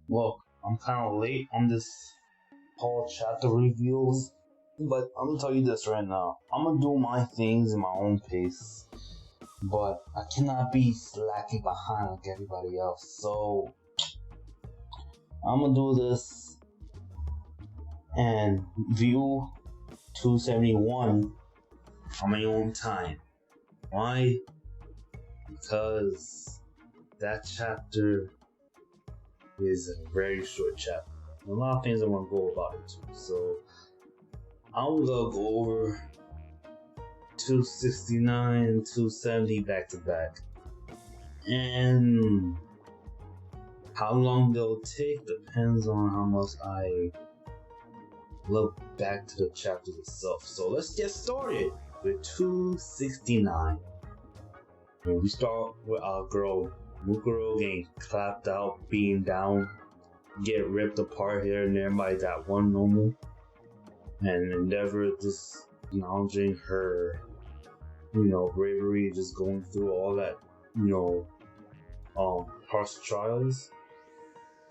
Well, I'm kind of late on this whole chapter reviews, but I'm gonna tell you this right now. I'm gonna do my things in my own pace, but I cannot be slacking behind like everybody else. So I'm gonna do this and view 271 on my own time. Why? Because that chapter is a very short chapter. A lot of things I want to go about it too. So I'm gonna go over 269 and 270 back to back. And how long they'll take depends on how much I look back to the chapters itself. So let's get started with 269. And we start with our girl Mirko getting clapped out, being down, get ripped apart here and there by that one nomu, and Endeavor just acknowledging her, bravery, just going through all that, harsh trials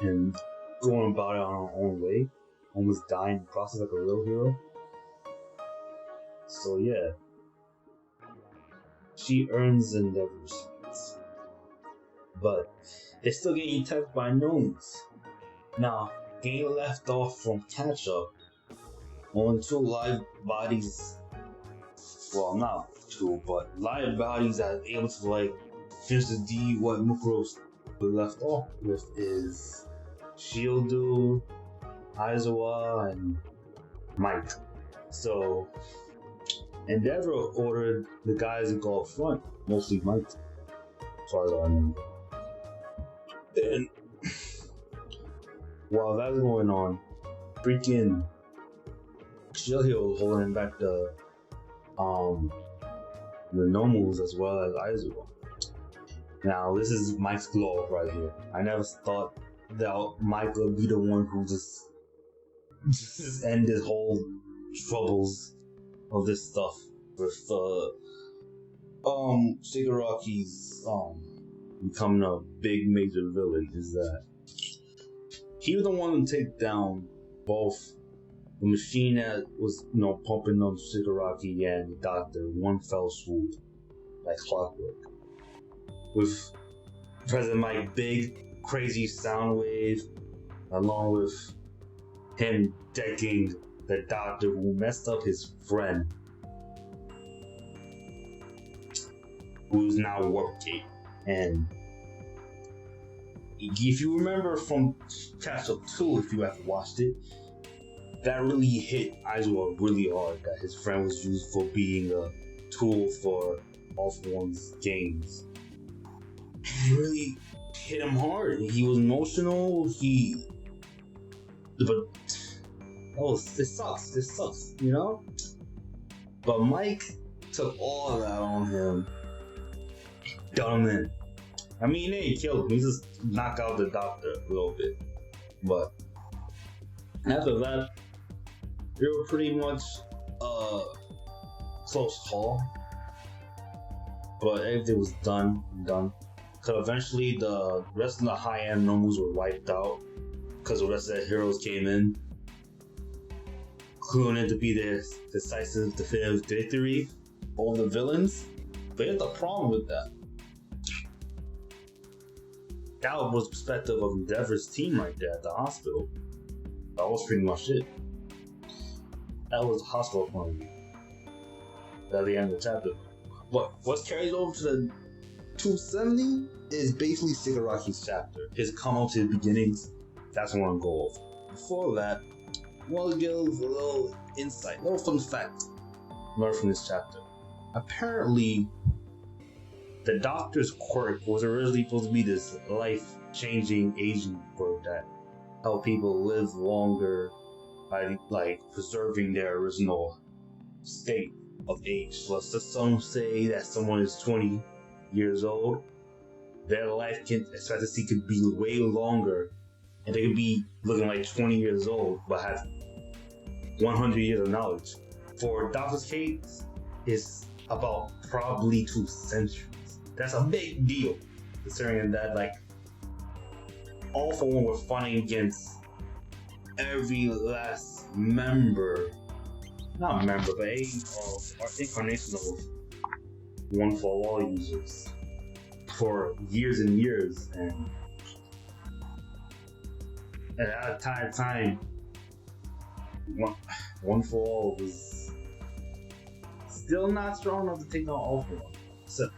and going about it on her own way, almost dying in the process like a real hero. So yeah, she earns Endeavor's respect. But they're still getting attacked by gnomes. Now, getting left off from catch up on two live bodies. Well, not two, but live bodies that are able to finish the deed. What Mirko left off with is Shieldu, Aizawa, and Mike. So Endeavor ordered the guys to go up front, mostly Mike, as far as I remember. And while that's going on, freaking Shiggy was holding back the nomus as well as Aizawa. Now this is Mike's glow up right here. I never thought that Mike would be the one who just end this whole troubles of this stuff with Shigaraki's becoming a big major villain. Is that he was the one to take down both the machine that was pumping on Shigaraki and the doctor one fell swoop like clockwork, with President Mike big crazy sound wave, along with him decking the doctor who messed up his friend, who's now Warp Gate. And if you remember from Catch Up 2, if you have watched it, that really hit Aizawa really hard, that his friend was used for being a tool for Off One's games. It really hit him hard. He was emotional, but it sucks, But Mike took all of that on him, done him in. I mean, he didn't kill him, he just knocked out the doctor a little bit. But after that, they were pretty much close call. But everything was done. Because eventually the rest of the high-end nomus were wiped out because the rest of the heroes came in, claiming to be their decisive, definitive victory over the villains. But here's the problem with that. That was the perspective of Endeavor's team right there at the hospital. That was pretty much it. That was the hospital point of view. At the end of the chapter. But what carries over to the 270 is basically Shigaraki's chapter. His come up to his beginnings. That's what I want to go over. Before that, I want to give a little insight, a little fun fact learned from this chapter. Apparently, the doctor's quirk was originally supposed to be this life-changing aging quirk that helped people live longer by preserving their original state of age. Let's just say that someone is 20 years old, their life expectancy could be way longer, and they could be looking like 20 years old but have 100 years of knowledge. For Doctor's case, it's about probably 2 centuries. That's a big deal, considering that All for One were fighting against every last member, not member, but our incarnation of One for All users for years and years, and at that time, One for All was still not strong enough to take down All for One. Except,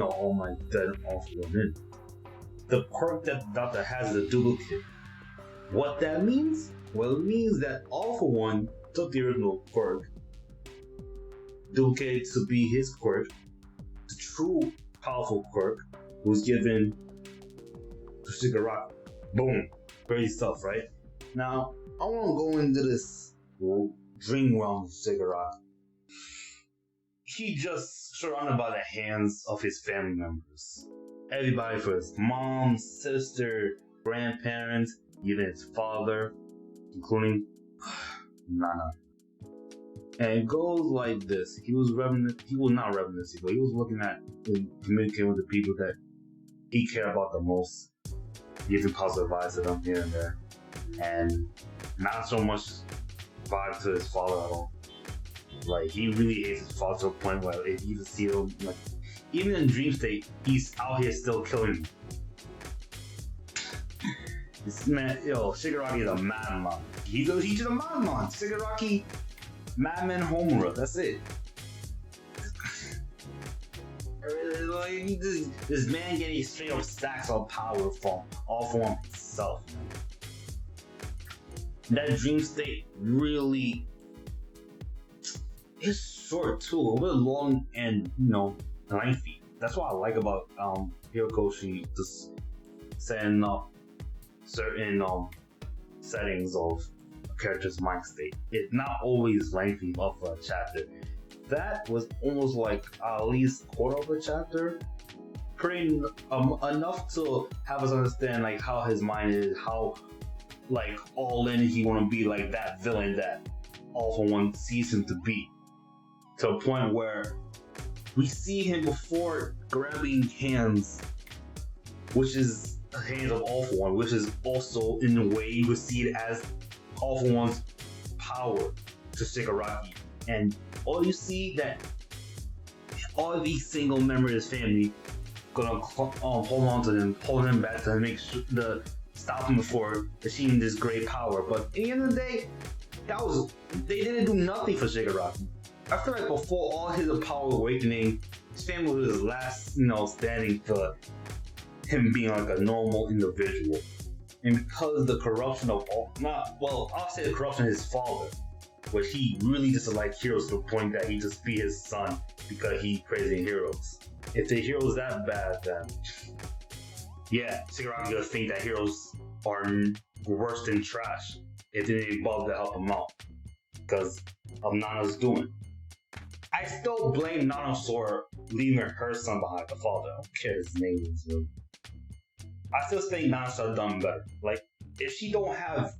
All Might dead All for One in. The quirk that the Doctor has is a duplicate. What that means? Well, it means that All for One took the original quirk, duplicated to be his quirk, the true powerful quirk was given to Shigaraki. Boom. Crazy stuff, right? Now, I want to go into this dream realm of Shigaraki. He just surrounded by the hands of his family members. Everybody for his mom, sister, grandparents, even his father, including Nana. And it goes like this. He was not reminiscing, but he was looking at and communicating with the people that he cared about the most, giving positive advice to them here and there. And not so much vibe to his father at all. Like, he really hates his father to a point where if you see him, like, even in dream state, he's out here still killing him. This man, Shigaraki is a madman. He's just a madman. Shigaraki, madman Homura, that's it. This man getting straight up stacks of power from All for One himself. That dream state really is short too, a little bit long and lengthy. That's what I like about Hirokoshi, just setting up certain settings of a character's mind state. It's not always lengthy of a chapter. That was almost like at least a quarter of a chapter, pretty enough to have us understand like how his mind is, how like all in he want to be, like that villain that All for One sees him to be, to a point where we see him before grabbing hands, which is hands of All for One, which is also in a way you would see it as All for One's power to Shigaraki. And all you see that all these single members of his family gonna hold on to him, hold him back to make sure stop him before achieving this great power. But at the end of the day, they didn't do nothing for Shigaraki. I feel like before all his power awakening, his family was his last, standing for him being like a normal individual. And because the corruption of I'll say the corruption of his father, which he really just like heroes to the point that he just beat his son because he praising heroes. If the heroes that bad, then yeah, Shigaraki gonna think that heroes are worse than trash if they didn't bother to help him out because of Nana's doing. I still blame Nana for leaving her son behind, the father. I don't care his name is. I still think Nana should have done better. Like, if she don't have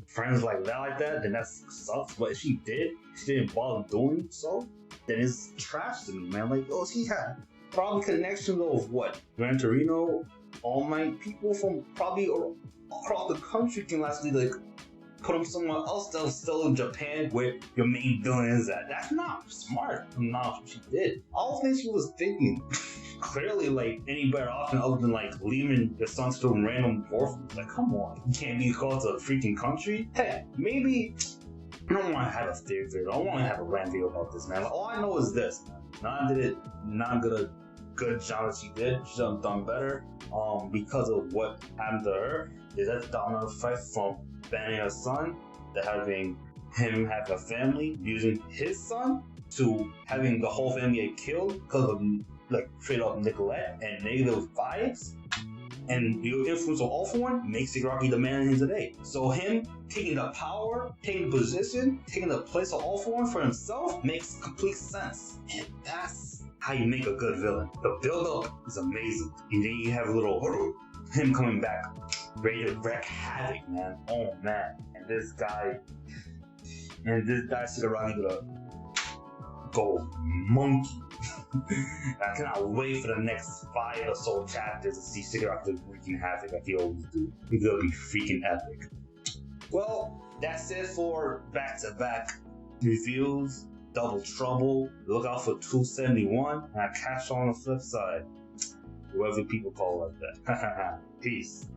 friends like that, then that sucks. But if she didn't bother doing so, then it's trash to me, man. Like, she had probably connections of Gran Torino, All Might people from probably across the country can actually like put them somewhere else that was still in Japan where your main villain is at. That's not smart. Not what she did. I don't think she was thinking clearly like any better option other than like leaving your sons to random orphans. Like, come on, you can't be called to a freaking country. Hey, maybe I don't want to have a theory. I don't want to have a rant video about this, man. Like, all I know is this: Nana did it. Not good job that she did. She should have done better. Because of what happened to her, is that domino effect from banning her son to having him have a family, using his son to having the whole family get killed because of like straight up neglect and negative vibes. And the influence of All for One makes Shigaraki the man in today. So him taking the power, taking the position, taking the place of All for One for himself makes complete sense. And that's how you make a good villain. The build-up is amazing. And then you have a little him coming back, ready to wreak havoc, man. Oh man. And this guy Shigaraki gonna go monkey. I cannot wait for the next 5 or so chapters to see Shigaraki wreaking havoc like he always do. It's gonna be freaking epic. Well, that's it for back-to-back reviews. Double Trouble. Look out for 271. And I catch on the flip side. Whoever people call it like that. Peace.